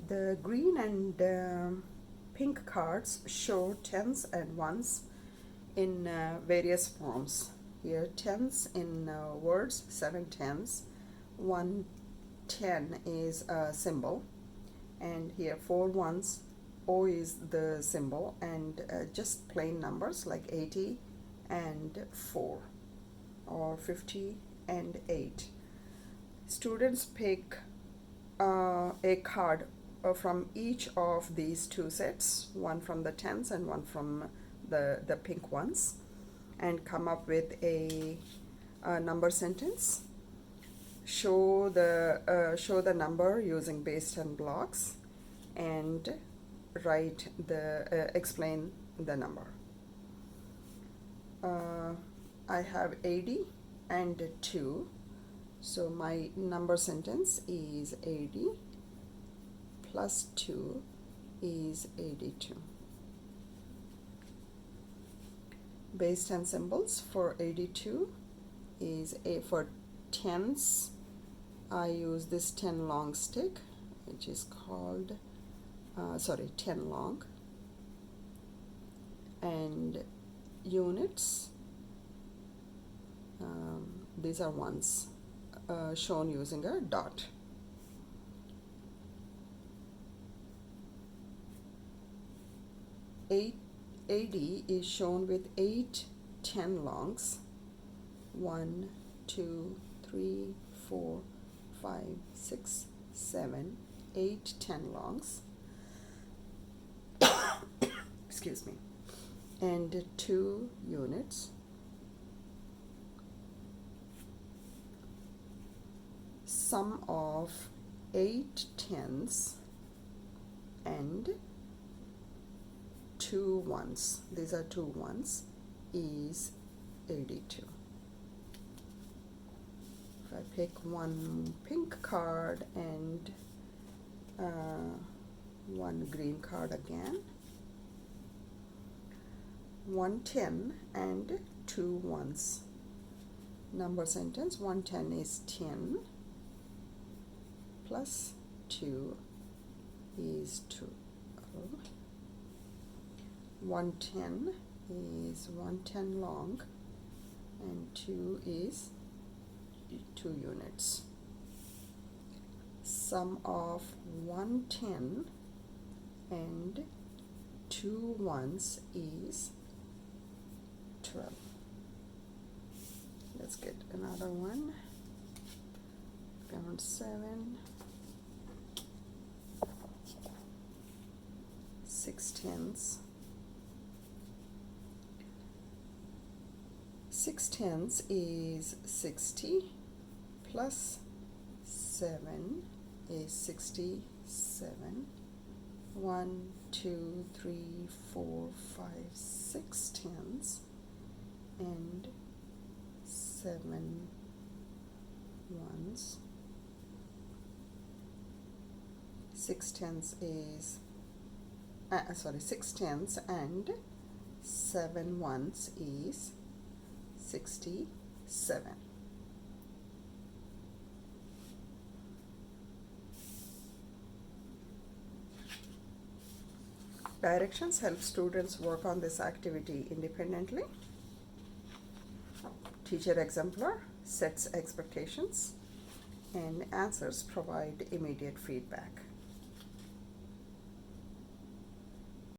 The green and pink cards show tens and ones in various forms. Here, tens in words, 7 tens. 1 10 is a symbol, and here 4 ones, O is the symbol, and just plain numbers like 80 and 4 or 50 and 8. Students pick a card from each of these two sets, one from the tens and one from the pink ones, and come up with a number sentence. Show the number using base 10 blocks and write the explain the number. I have 80 and 2, so my number sentence is 80 plus 2 is 82. Base 10 symbols for 82 is a for tens. I use this 10 long stick, which is called 10 long, and units, these are ones shown using a dot. AD is shown with 8 10 longs. 1 2 3 4 5 6 7 8 10 longs. Excuse me. And 2 units. Sum of 8 tens and 2 ones, these are 2 ones, is 82. If I pick one pink card and one green card again, 1 10 and 2 ones. Number sentence, 110 is 10 plus 2 is 2. 110 is 110 long and 2 is 2 units. Sum of 110 and 2 ones is 12. Let's get another one. Found 7, 6 tens. 6 tens is 60 plus 7 is 67. 1 2 3 4 5 6 tens and 7 ones. 6 tens is 6 tens and 7 ones is 67. Directions help students work on this activity independently. Teacher exemplar sets expectations, and answers provide immediate feedback.